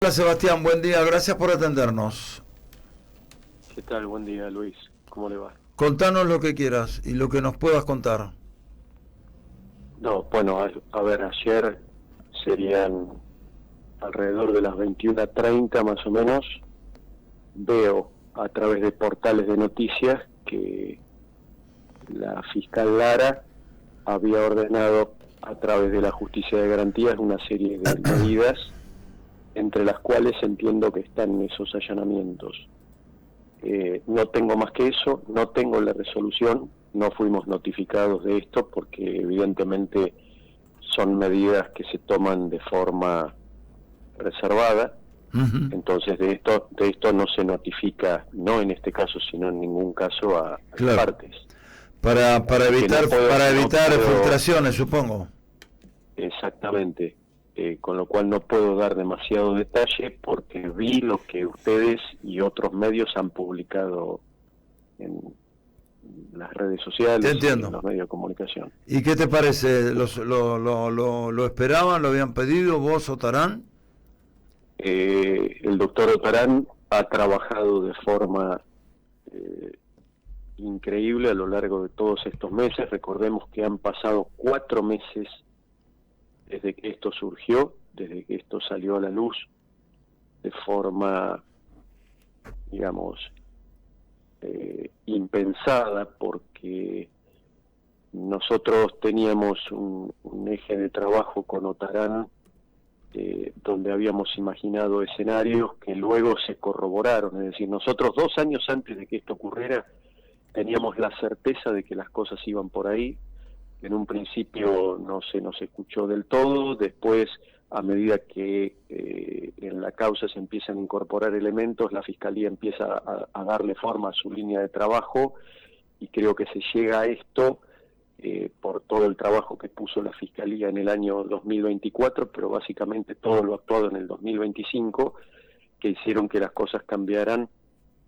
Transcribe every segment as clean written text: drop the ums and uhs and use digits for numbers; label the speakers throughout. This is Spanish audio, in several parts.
Speaker 1: Hola Sebastián, buen día, gracias por atendernos.
Speaker 2: ¿Qué tal? Buen día, Luis. ¿Cómo le va?
Speaker 1: Contanos lo que quieras y lo que nos puedas contar.
Speaker 2: No, bueno, a ver, ayer serían alrededor de las 21:30 más o menos. Veo a través de portales de noticias que la fiscal Lara había ordenado a través de la Justicia de Garantías una serie de medidas, entre las cuales entiendo que están esos allanamientos. No tengo más que eso, no tengo la resolución, no fuimos notificados de esto porque evidentemente son medidas que se toman de forma reservada.
Speaker 1: Ujú.
Speaker 2: Entonces de esto no se notifica, no en este caso, sino en ningún caso a las
Speaker 1: Claro,
Speaker 2: partes.
Speaker 1: para
Speaker 2: Así que
Speaker 1: evitar para
Speaker 2: no
Speaker 1: evitar
Speaker 2: puedo
Speaker 1: filtraciones, supongo.
Speaker 2: exactamente, con lo cual no puedo dar demasiado detalle porque vi lo que ustedes y otros medios han publicado en las redes
Speaker 1: Te
Speaker 2: sociales y en
Speaker 1: entiendo.
Speaker 2: los medios de comunicación.
Speaker 1: ¿Y qué te parece? ¿Lo esperaban? ¿Lo habían pedido vos o Tarán?
Speaker 2: El doctor Otarán ha trabajado de forma eh, increíble a lo largo de todos estos meses. Recordemos que han pasado 4 meses desde que esto surgió, desde que esto salió a la luz de forma, digamos, impensada, porque nosotros teníamos un eje de trabajo con Otarán donde habíamos imaginado escenarios que luego se corroboraron. Es decir, nosotros 2 años antes de que esto ocurriera teníamos la certeza de que las cosas iban por ahí. En un principio no se nos escuchó del todo, después a medida que en la causa se empiezan a incorporar elementos, la Fiscalía empieza a darle forma a su línea de trabajo y creo que se llega a esto por todo el trabajo que puso la Fiscalía en el año 2024, pero básicamente todo lo actuado en el 2025, que hicieron que las cosas cambiaran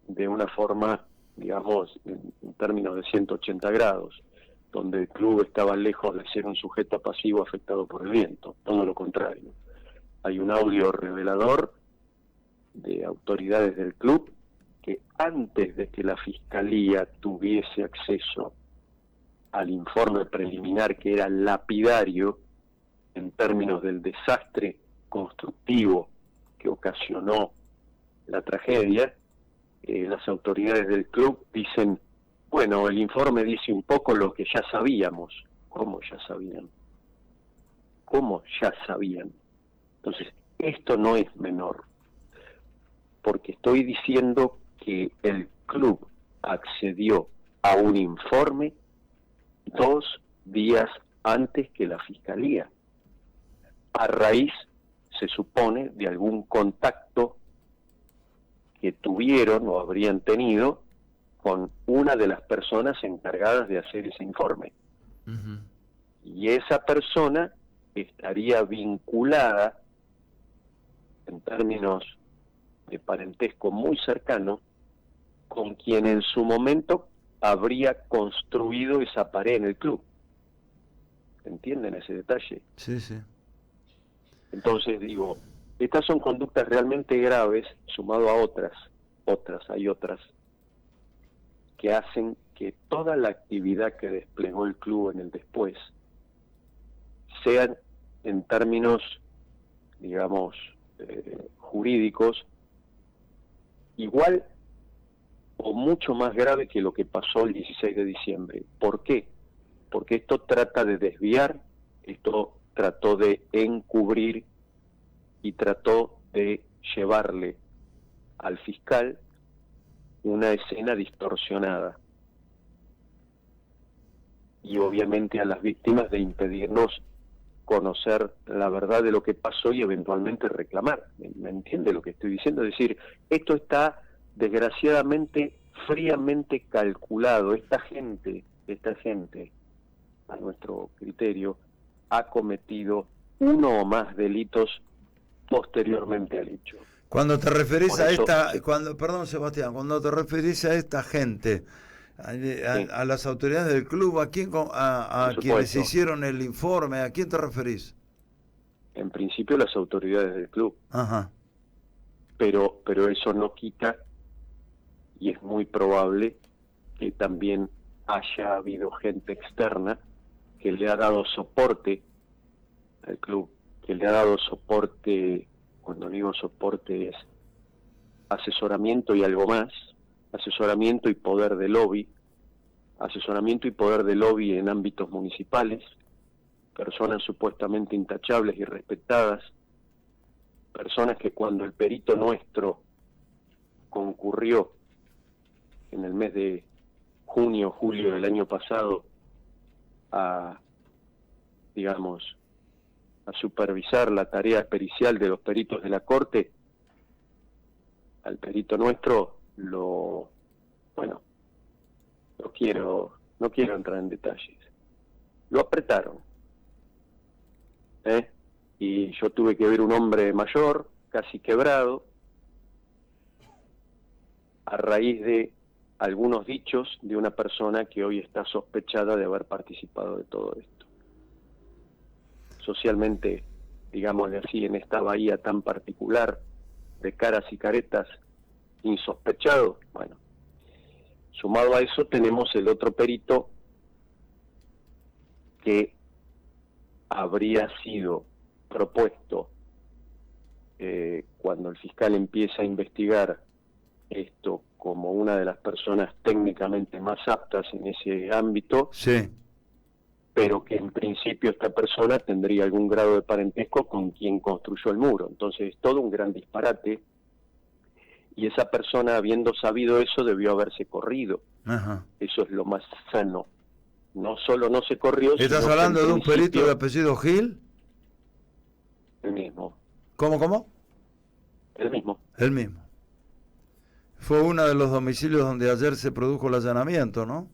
Speaker 2: de una forma, digamos, en términos de 180 grados, donde el club estaba lejos de ser un sujeto pasivo afectado por el viento, todo lo contrario. Hay un audio revelador de autoridades del club que antes de que la Fiscalía tuviese acceso al informe preliminar, que era lapidario en términos del desastre constructivo que ocasionó la tragedia, las autoridades del club dicen, bueno, el informe dice un poco lo que ya sabíamos. ¿Cómo ya sabían? ¿Cómo ya sabían? Entonces, esto no es menor, porque estoy diciendo que el club accedió a un informe 2 días antes que la Fiscalía, a raíz, se supone, de algún contacto que tuvieron o habrían tenido con una de las personas encargadas de hacer ese informe.
Speaker 1: Ujú.
Speaker 2: Y esa persona estaría vinculada, en términos de parentesco muy cercano, con quien en su momento habría construido esa pared en el club. ¿Entienden ese detalle?
Speaker 1: Sí, sí.
Speaker 2: Entonces digo, estas son conductas realmente graves, sumado a hay otras, que hacen que toda la actividad que desplegó el club en el después sean, en términos, digamos, jurídicos, igual o mucho más grave que lo que pasó el 16 de diciembre. ¿Por qué? Porque esto trata de desviar, esto trató de encubrir y trató de llevarle al fiscal una escena distorsionada y obviamente a las víctimas de impedirnos conocer la verdad de lo que pasó y eventualmente reclamar. ¿Me entiende lo que estoy diciendo? Es decir, esto está desgraciadamente fríamente calculado. Esta gente, a nuestro criterio, ha cometido uno o más delitos posteriormente al hecho.
Speaker 1: Cuando te referís
Speaker 2: Por
Speaker 1: a
Speaker 2: eso,
Speaker 1: perdón Sebastián, cuando te referís a esta gente,
Speaker 2: sí,
Speaker 1: a las autoridades del club,
Speaker 2: por
Speaker 1: a quienes
Speaker 2: supuesto,
Speaker 1: hicieron el informe, ¿a quién te referís?
Speaker 2: en principio las autoridades del club,
Speaker 1: Ajá.
Speaker 2: pero eso no quita, y es muy probable que también haya habido gente externa que le ha dado soporte al club, que le ha dado soporte, cuando digo soporte es asesoramiento y algo más, asesoramiento y poder de lobby, asesoramiento y poder de lobby en ámbitos municipales, personas supuestamente intachables y respetadas, personas que cuando el perito nuestro concurrió en el mes de junio, julio del año pasado a, digamos, a supervisar la tarea pericial de los peritos de la Corte, al perito nuestro no quiero entrar en detalles, lo apretaron, y yo tuve que ver un hombre mayor, casi quebrado, a raíz de algunos dichos de una persona que hoy está sospechada de haber participado de todo esto. Socialmente, digámosle así, en esta bahía tan particular, de caras y caretas, insospechado, bueno, sumado a eso tenemos el otro perito que habría sido propuesto cuando el fiscal empieza a investigar esto como una de las personas técnicamente más aptas en ese ámbito,
Speaker 1: Sí.
Speaker 2: pero que en principio esta persona tendría algún grado de parentesco con quien construyó el muro. Entonces es todo un gran disparate, y esa persona, habiendo sabido eso, debió haberse corrido.
Speaker 1: Ajá.
Speaker 2: Eso es lo más sano. No solo no se corrió,
Speaker 1: ¿Estás
Speaker 2: sino
Speaker 1: hablando
Speaker 2: que en
Speaker 1: de un perito
Speaker 2: principio,
Speaker 1: de apellido Gil?
Speaker 2: el mismo,
Speaker 1: ¿Cómo?
Speaker 2: el mismo.
Speaker 1: El mismo. Fue uno de los domicilios donde ayer se produjo el allanamiento, ¿no?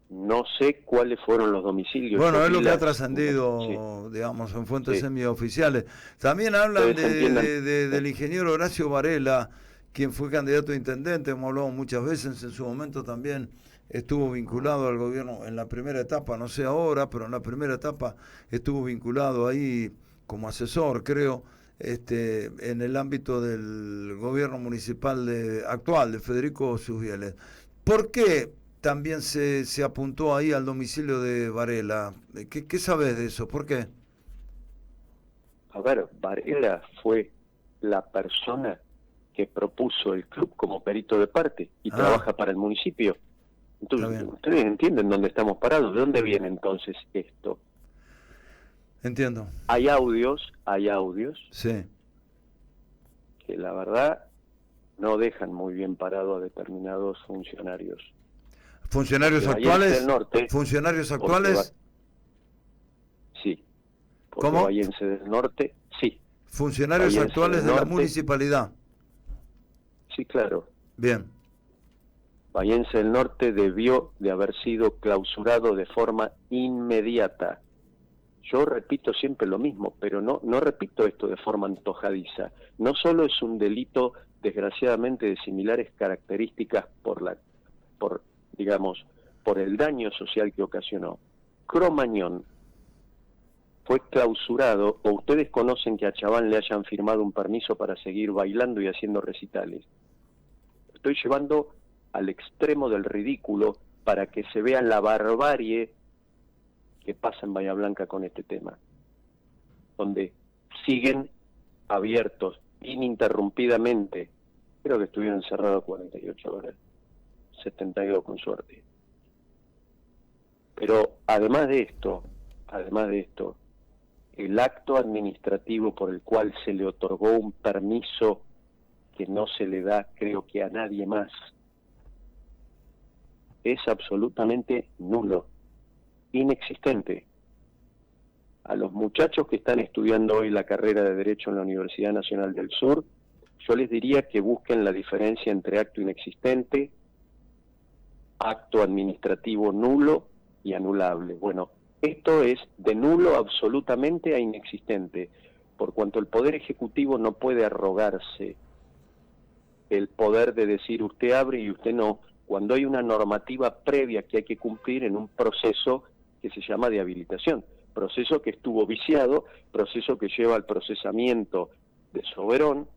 Speaker 2: No sé cuáles fueron los domicilios.
Speaker 1: Bueno,
Speaker 2: Yo
Speaker 1: es lo
Speaker 2: vi
Speaker 1: que ha
Speaker 2: las-
Speaker 1: trascendido, digamos, en fuentes
Speaker 2: Sí.
Speaker 1: semioficiales. También hablan
Speaker 2: Ustedes entiendan.
Speaker 1: del ingeniero Horacio Varela, quien fue candidato a intendente, hemos hablado muchas veces, en su momento también estuvo vinculado al gobierno en la primera etapa, no sé ahora, pero en la primera etapa estuvo vinculado ahí como asesor, creo, en el ámbito del gobierno municipal actual, de Federico Susbieles. ¿Por qué también se apuntó ahí al domicilio de Varela? ¿Qué sabes de eso? ¿Por qué?
Speaker 2: A ver, Varela fue la persona que propuso el club como perito de parte y trabaja para el municipio.
Speaker 1: Está
Speaker 2: Entonces,
Speaker 1: bien.
Speaker 2: ustedes entienden dónde estamos parados, de dónde viene entonces esto.
Speaker 1: Entiendo.
Speaker 2: Hay audios
Speaker 1: Sí.
Speaker 2: que la verdad no dejan muy bien parado a determinados funcionarios.
Speaker 1: ¿Funcionarios
Speaker 2: Porque Bahiense
Speaker 1: actuales?
Speaker 2: del Norte,
Speaker 1: ¿Funcionarios
Speaker 2: porque
Speaker 1: actuales?
Speaker 2: Sí, porque
Speaker 1: ¿Cómo?
Speaker 2: Bahiense del Norte, sí,
Speaker 1: Funcionarios
Speaker 2: Bahiense
Speaker 1: actuales
Speaker 2: del
Speaker 1: de la
Speaker 2: Norte.
Speaker 1: municipalidad.
Speaker 2: Sí, claro.
Speaker 1: Bien.
Speaker 2: Bahiense del Norte debió de haber sido clausurado de forma inmediata. Yo repito siempre lo mismo, pero no repito esto de forma antojadiza. No solo es un delito, desgraciadamente, de similares características por el daño social que ocasionó. Cromañón fue clausurado, o ustedes conocen que a Chaván le hayan firmado un permiso para seguir bailando y haciendo recitales. Estoy llevando al extremo del ridículo para que se vea la barbarie que pasa en Bahía Blanca con este tema, donde siguen abiertos ininterrumpidamente, creo que estuvieron cerrados 48 horas, 72 con suerte. Pero además de esto, el acto administrativo por el cual se le otorgó un permiso que no se le da, creo que a nadie más, es absolutamente nulo, inexistente. A los muchachos que están estudiando hoy la carrera de Derecho en la Universidad Nacional del Sur, yo les diría que busquen la diferencia entre acto inexistente, acto administrativo nulo y anulable. Bueno, esto es de nulo absolutamente a inexistente, por cuanto el Poder Ejecutivo no puede arrogarse el poder de decir usted abre y usted no, cuando hay una normativa previa que hay que cumplir en un proceso que se llama de habilitación, proceso que estuvo viciado, proceso que lleva al procesamiento de Soberón,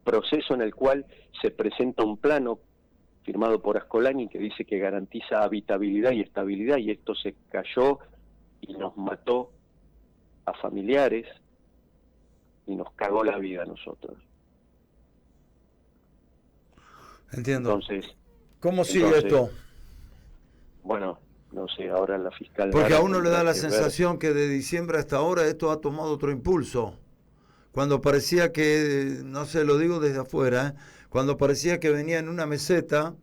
Speaker 2: proceso en el cual se presenta un plano firmado por Ascolani que dice que garantiza habitabilidad y estabilidad, y esto se cayó y nos mató a familiares y nos cagó la vida a nosotros.
Speaker 1: Entiendo.
Speaker 2: Entonces,
Speaker 1: ¿cómo sigue esto?
Speaker 2: Bueno, no sé, ahora la fiscal...
Speaker 1: Porque a uno le da la sensación que de diciembre hasta ahora esto ha tomado otro impulso. Cuando parecía que, no sé, lo digo desde afuera, cuando parecía que venía en una meseta,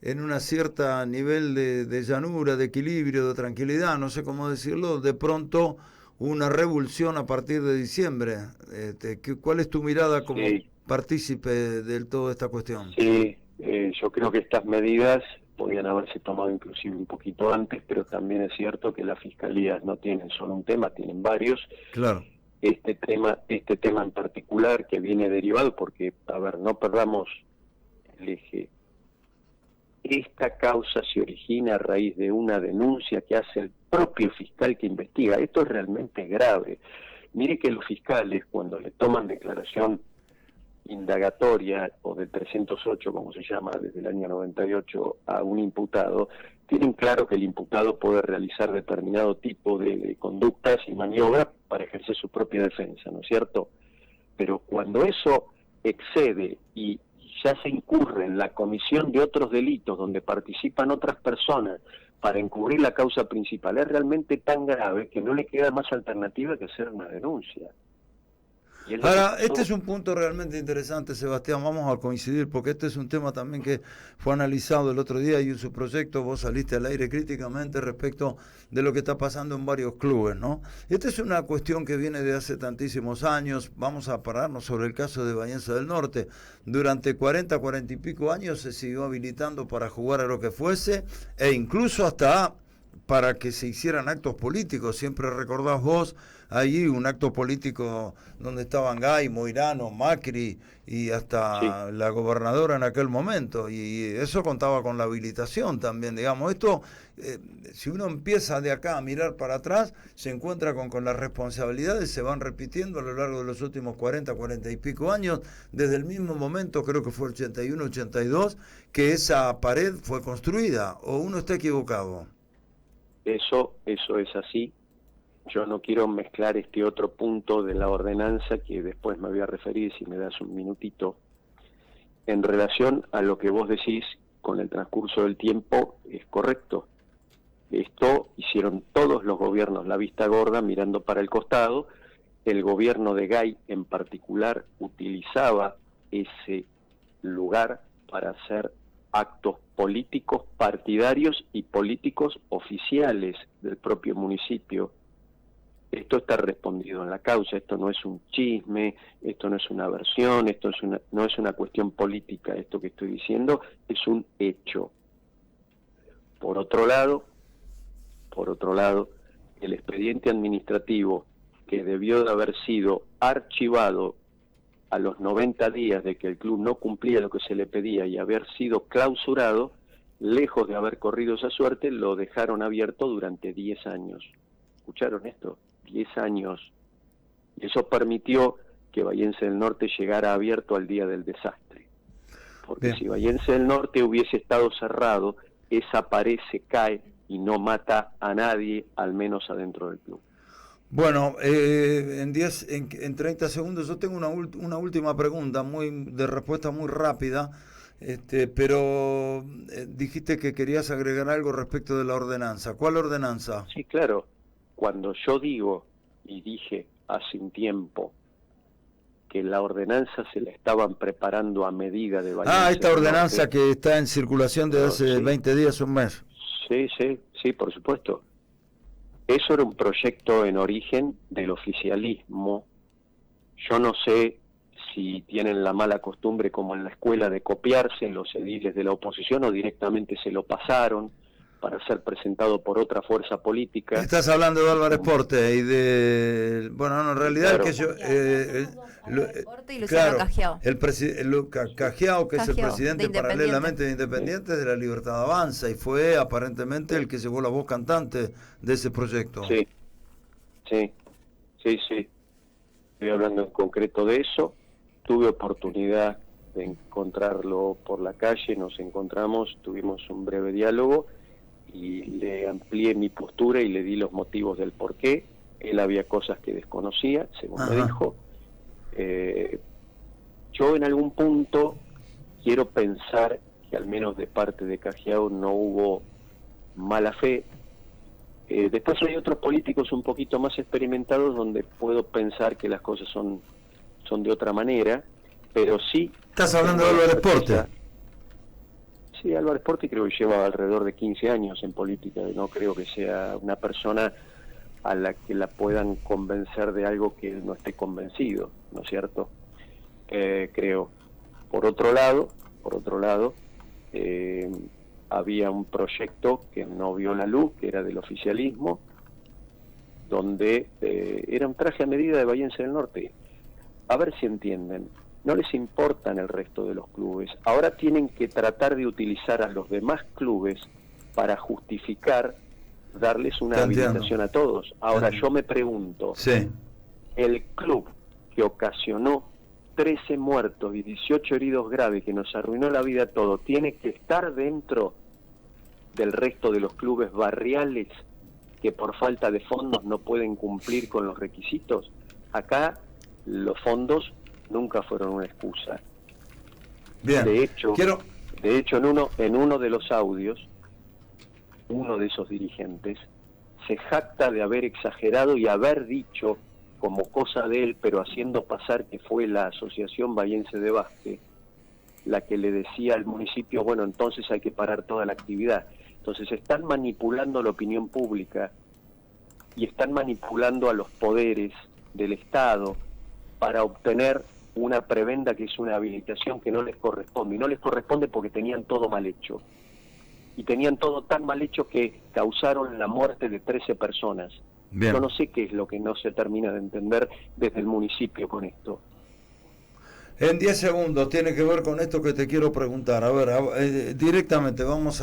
Speaker 1: en una cierta nivel de llanura, de equilibrio, de tranquilidad, no sé cómo decirlo, de pronto una revulsión a partir de diciembre. ¿Cuál es tu mirada como partícipe de toda esta cuestión?
Speaker 2: Sí, yo creo que estas medidas podían haberse tomado inclusive un poquito antes, pero también es cierto que las fiscalías no tienen solo un tema, tienen varios.
Speaker 1: Claro.
Speaker 2: Este tema en particular que viene derivado, porque, a ver, no perdamos el eje. Esta causa se origina a raíz de una denuncia que hace el propio fiscal que investiga. Esto es realmente grave. Mire que los fiscales, cuando le toman declaración indagatoria o de 308, como se llama, desde el año 98 a un imputado, tienen claro que el imputado puede realizar determinado tipo de conductas y maniobras para ejercer su propia defensa, ¿no es cierto? Pero cuando eso excede y ya se incurre en la comisión de otros delitos donde participan otras personas para encubrir la causa principal, es realmente tan grave que no le queda más alternativa que hacer una denuncia.
Speaker 1: Ahora, este es un punto realmente interesante, Sebastián, vamos a coincidir, porque este es un tema también que fue analizado el otro día y en su proyecto vos saliste al aire críticamente respecto de lo que está pasando en varios clubes, ¿no? Esta es una cuestión que viene de hace tantísimos años, vamos a pararnos sobre el caso de Bahiense del Norte. Durante 40 y pico años se siguió habilitando para jugar a lo que fuese, e incluso hasta para que se hicieran actos políticos. Siempre recordás vos allí un acto político donde estaban Gay, Moirano, Macri y hasta la gobernadora en aquel momento, y eso contaba con la habilitación también, digamos. Esto, si uno empieza de acá a mirar para atrás, se encuentra con las responsabilidades, se van repitiendo a lo largo de los últimos 40 y pico años, desde el mismo momento, creo que fue 81, 82, que esa pared fue construida, ¿o uno está equivocado?
Speaker 2: Eso es así. Yo no quiero mezclar este otro punto de la ordenanza que después me voy a referir, si me das un minutito. En relación a lo que vos decís, con el transcurso del tiempo, es correcto. Esto hicieron todos los gobiernos, la vista gorda, mirando para el costado. El gobierno de Gay, en particular, utilizaba ese lugar para hacer actos políticos partidarios y políticos oficiales del propio municipio. Esto está respondido en la causa, esto no es un chisme, esto no es una versión, no es una cuestión política, esto que estoy diciendo es un hecho. Por otro lado, el expediente administrativo que debió de haber sido archivado a los 90 días de que el club no cumplía lo que se le pedía y haber sido clausurado, lejos de haber corrido esa suerte, lo dejaron abierto durante 10 años. ¿Escucharon esto? 10 años. Y eso permitió que Bahiense del Norte llegara abierto al día del desastre. Porque
Speaker 1: Bien.
Speaker 2: Si Bahiense del Norte hubiese estado cerrado, esa pared se cae y no mata a nadie, al menos adentro del club.
Speaker 1: Bueno, en 30 segundos yo tengo una última pregunta de respuesta muy rápida, pero dijiste que querías agregar algo respecto de la ordenanza. ¿Cuál ordenanza?
Speaker 2: Sí, claro. Cuando yo digo y dije hace un tiempo que la ordenanza se la estaban preparando a medida de Bahiense
Speaker 1: esta
Speaker 2: del
Speaker 1: ordenanza
Speaker 2: Norte,
Speaker 1: que está en circulación desde hace 20 días, un mes.
Speaker 2: Sí, por supuesto. Eso era un proyecto en origen del oficialismo. Yo no sé si tienen la mala costumbre, como en la escuela, de copiarse los ediles de la oposición o directamente se lo pasaron para ser presentado por otra fuerza política.
Speaker 1: Estás hablando de Álvarez Porte y de... Bueno, no, en realidad
Speaker 2: Claro.
Speaker 1: que yo...
Speaker 3: claro,
Speaker 1: Cajiao, que es el presidente paralelamente de Independientes de la Libertad Avanza, y fue aparentemente el que llevó la voz cantante de ese proyecto.
Speaker 2: Sí. Estoy hablando en concreto de eso. Tuve oportunidad de encontrarlo por la calle, nos encontramos, tuvimos un breve diálogo y le amplié mi postura y le di los motivos del por qué. Él había cosas que desconocía, según me dijo. Yo en algún punto quiero pensar que al menos de parte de Cajiao no hubo mala fe. Después hay otros políticos un poquito más experimentados donde puedo pensar que las cosas son de otra manera, pero sí...
Speaker 1: ¿Estás hablando de Álvarez Porte?
Speaker 2: Sí, Álvarez Porte creo que lleva alrededor de 15 años en política, y no creo que sea una persona a la que la puedan convencer de algo que él no esté convencido, ¿no es cierto? Creo. Por otro lado, había un proyecto que no vio la luz, que era del oficialismo, donde era un traje a medida de Bahiense del Norte. A ver si entienden, no les importan el resto de los clubes, ahora tienen que tratar de utilizar a los demás clubes para justificar darles una habilitación a todos. Ahora yo me pregunto, el club que ocasionó 13 muertos y 18 heridos graves, que nos arruinó la vida a todos, ¿tiene que estar dentro del resto de los clubes barriales que por falta de fondos no pueden cumplir con los requisitos? Acá los fondos nunca fueron una excusa.
Speaker 1: Bien.
Speaker 2: De hecho en uno de los audios, uno de esos dirigentes se jacta de haber exagerado y haber dicho como cosa de él, pero haciendo pasar que fue la Asociación Bahiense de Básquet la que le decía al municipio, bueno, entonces hay que parar toda la actividad. Entonces están manipulando la opinión pública y están manipulando a los poderes del Estado para obtener una prebenda que es una habilitación que no les corresponde. Y no les corresponde porque tenían todo mal hecho. Y tenían todo tan mal hecho que causaron la muerte de 13 personas. Bien. Yo no sé qué es lo que no se termina de entender desde el municipio con esto.
Speaker 1: En 10 segundos tiene que ver con esto que te quiero preguntar. A ver, directamente, no vamos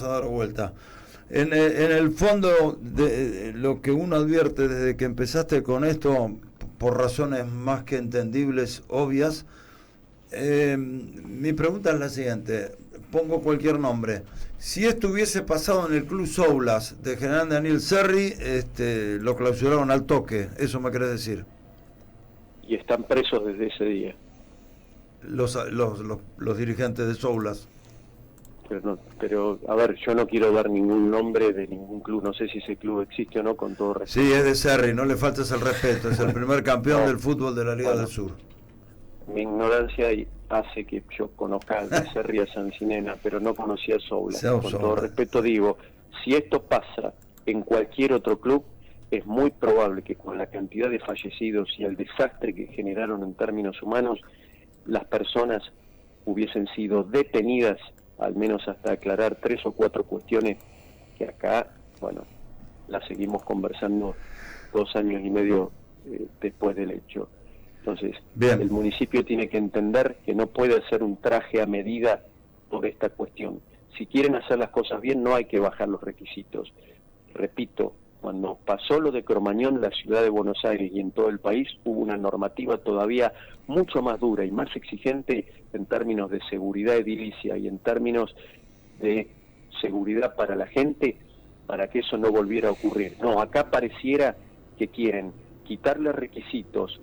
Speaker 1: a dar vuelta. En el fondo, de lo que uno advierte desde que empezaste con esto, por razones más que entendibles, obvias, mi pregunta es la siguiente. Pongo cualquier nombre. Si esto hubiese pasado en el Club Soulas de General Daniel Serri, lo clausuraron al toque. ¿Eso me querés decir?
Speaker 2: Y están presos desde ese día.
Speaker 1: Los dirigentes de Soulas.
Speaker 2: Pero, a ver, yo no quiero dar ningún nombre de ningún club, no sé si ese club existe o no, con todo respeto.
Speaker 1: Sí, es de Serri, no le faltes el respeto, es el primer campeón del fútbol de la Liga del Sur.
Speaker 2: Mi ignorancia hace que yo conozca de Serri a Sancinena, pero no conocía a Soulas. Con todo respeto digo, si esto pasa en cualquier otro club, es muy probable que con la cantidad de fallecidos y el desastre que generaron en términos humanos, las personas hubiesen sido detenidas, al menos hasta aclarar 3 o 4 cuestiones que acá, bueno, las seguimos conversando 2 años y medio después del hecho. Entonces, bien, el municipio tiene que entender que no puede hacer un traje a medida por esta cuestión. Si quieren hacer las cosas bien, no hay que bajar los requisitos. Repito, cuando pasó lo de Cromañón en la ciudad de Buenos Aires y en todo el país, hubo una normativa todavía mucho más dura y más exigente en términos de seguridad edilicia y en términos de seguridad para la gente, para que eso no volviera a ocurrir. No, acá pareciera que quieren quitarle requisitos,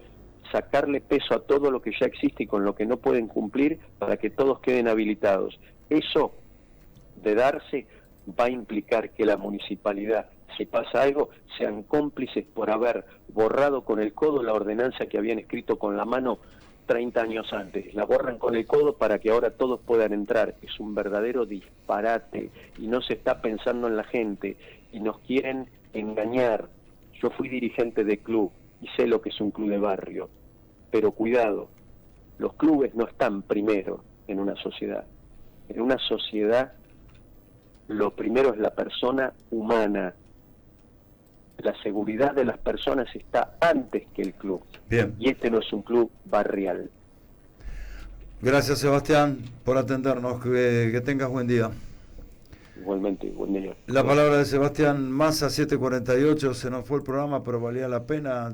Speaker 2: sacarle peso a todo lo que ya existe y con lo que no pueden cumplir para que todos queden habilitados. Eso, de darse, va a implicar que la municipalidad, si pasa algo, sean cómplices por haber borrado con el codo la ordenanza que habían escrito con la mano 30 años antes. La borran con el codo para que ahora todos puedan entrar. Es un verdadero disparate y no se está pensando en la gente y nos quieren engañar. Yo fui dirigente de club y sé lo que es un club de barrio, pero cuidado, los clubes no están primero en una sociedad. En una sociedad lo primero es la persona humana. La seguridad de las personas está antes que el club.
Speaker 1: Bien.
Speaker 2: Y este no es un club barrial.
Speaker 1: Gracias, Sebastián, por atendernos. Que tengas buen día.
Speaker 2: Igualmente, buen día.
Speaker 1: La palabra de Sebastián Massa, 7:48. Se nos fue el programa, pero valía la pena.